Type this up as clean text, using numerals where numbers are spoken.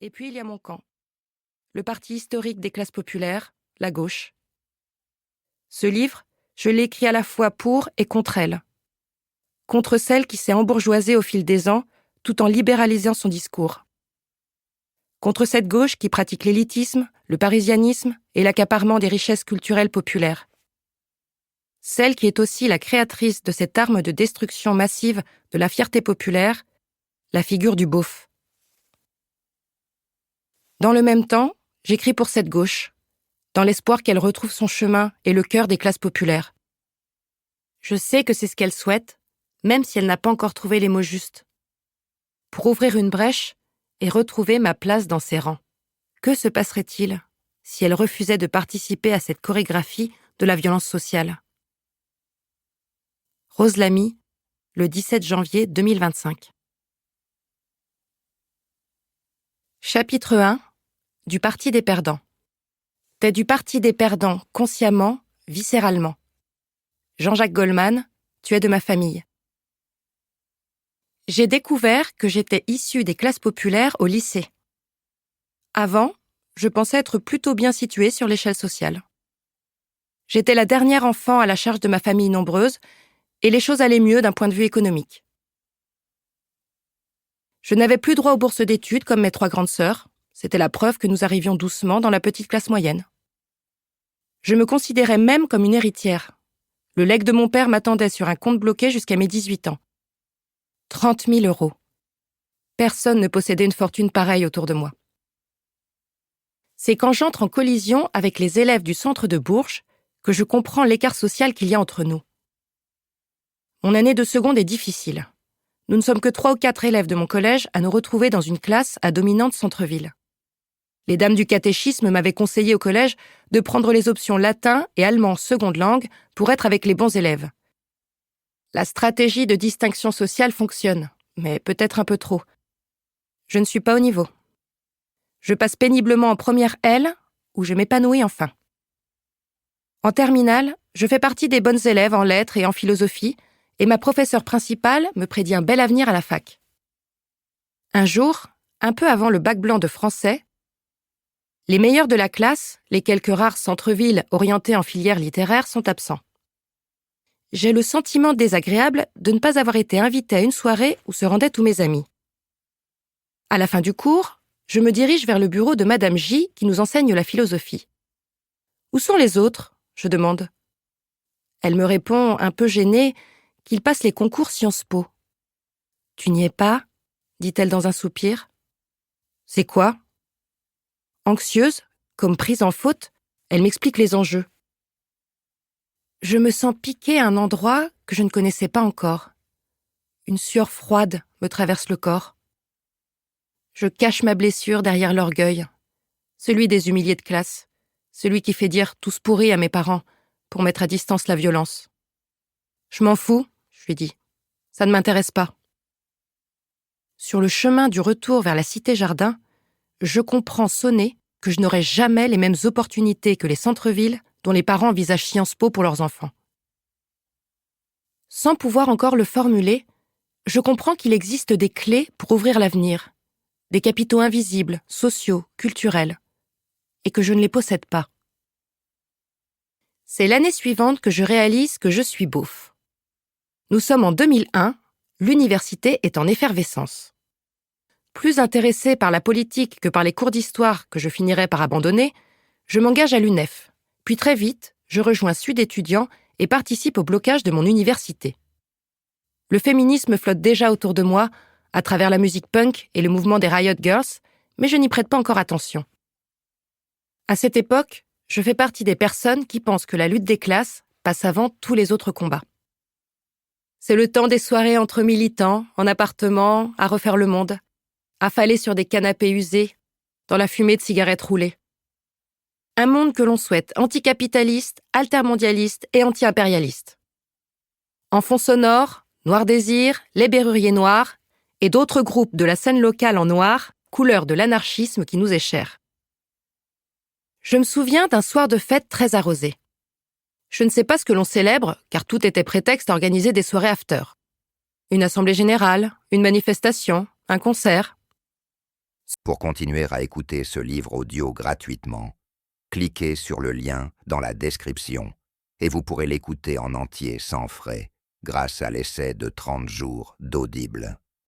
Et puis il y a mon camp, le parti historique des classes populaires, la gauche. Ce livre, je l'ai écrit à la fois pour et contre elle. Contre celle qui s'est embourgeoisée au fil des ans, tout en libéralisant son discours. Contre cette gauche qui pratique l'élitisme, le parisianisme et l'accaparement des richesses culturelles populaires. Celle qui est aussi la créatrice de cette arme de destruction massive de la fierté populaire, la figure du beauf. Dans le même temps, j'écris pour cette gauche, dans l'espoir qu'elle retrouve son chemin et le cœur des classes populaires. Je sais que c'est ce qu'elle souhaite, même si elle n'a pas encore trouvé les mots justes. Pour ouvrir une brèche et retrouver ma place dans ses rangs. Que se passerait-il si elle refusait de participer à cette chorégraphie de la violence sociale? Rose Lamy, le 17 janvier 2025. Chapitre 1. Du parti des perdants. T'es du parti des perdants consciemment, viscéralement. Jean-Jacques Goldman, tu es de ma famille. J'ai découvert que j'étais issue des classes populaires au lycée. Avant, je pensais être plutôt bien située sur l'échelle sociale. J'étais la dernière enfant à la charge de ma famille nombreuse et les choses allaient mieux d'un point de vue économique. Je n'avais plus droit aux bourses d'études comme mes 3 grandes sœurs. C'était la preuve que nous arrivions doucement dans la petite classe moyenne. Je me considérais même comme une héritière. Le legs de mon père m'attendait sur un compte bloqué jusqu'à mes 18 ans. 30 000 €. Personne ne possédait une fortune pareille autour de moi. C'est quand j'entre en collision avec les élèves du centre de Bourges que je comprends l'écart social qu'il y a entre nous. Mon année de seconde est difficile. Nous ne sommes que 3 ou 4 élèves de mon collège à nous retrouver dans une classe à dominante centre-ville. Les dames du catéchisme m'avaient conseillé au collège de prendre les options latin et allemand seconde langue pour être avec les bons élèves. La stratégie de distinction sociale fonctionne, mais peut-être un peu trop. Je ne suis pas au niveau. Je passe péniblement en première L, où je m'épanouis enfin. En terminale, je fais partie des bonnes élèves en lettres et en philosophie, et ma professeure principale me prédit un bel avenir à la fac. Un jour, un peu avant le bac blanc de français, les meilleurs de la classe, les quelques rares centres-villes orientés en filière littéraire, sont absents. J'ai le sentiment désagréable de ne pas avoir été invitée à une soirée où se rendaient tous mes amis. À la fin du cours, je me dirige vers le bureau de Madame J qui nous enseigne la philosophie. « Où sont les autres ?» je demande. Elle me répond, un peu gênée, qu'ils passent les concours Sciences Po. « Tu n'y es pas ?» dit-elle dans un soupir. « C'est quoi ?» Anxieuse, comme prise en faute, elle m'explique les enjeux. Je me sens piquée à un endroit que je ne connaissais pas encore. Une sueur froide me traverse le corps. Je cache ma blessure derrière l'orgueil, celui des humiliés de classe, celui qui fait dire tous pourris à mes parents pour mettre à distance la violence. Je m'en fous, je lui dis. Ça ne m'intéresse pas. Sur le chemin du retour vers la cité-jardin, je comprends sonner que je n'aurai jamais les mêmes opportunités que les centres-villes dont les parents envisagent Sciences Po pour leurs enfants. Sans pouvoir encore le formuler, je comprends qu'il existe des clés pour ouvrir l'avenir, des capitaux invisibles, sociaux, culturels, et que je ne les possède pas. C'est l'année suivante que je réalise que je suis beauf. Nous sommes en 2001, l'université est en effervescence. Plus intéressée par la politique que par les cours d'histoire que je finirais par abandonner, je m'engage à l'UNEF. Puis très vite, je rejoins Sud Étudiants et participe au blocage de mon université. Le féminisme flotte déjà autour de moi, à travers la musique punk et le mouvement des Riot Girls, mais je n'y prête pas encore attention. À cette époque, je fais partie des personnes qui pensent que la lutte des classes passe avant tous les autres combats. C'est le temps des soirées entre militants, en appartement, à refaire le monde, affalés sur des canapés usés, dans la fumée de cigarettes roulées. Un monde que l'on souhaite anticapitaliste, altermondialiste et anti-impérialiste. En fond sonore, Noir Désir, Les Berruriers Noirs et d'autres groupes de la scène locale en noir, couleur de l'anarchisme qui nous est cher. Je me souviens d'un soir de fête très arrosé. Je ne sais pas ce que l'on célèbre, car tout était prétexte à organiser des soirées after. Une assemblée générale, une manifestation, un concert. Pour continuer à écouter ce livre audio gratuitement, cliquez sur le lien dans la description et vous pourrez l'écouter en entier sans frais grâce à l'essai de 30 jours d'Audible.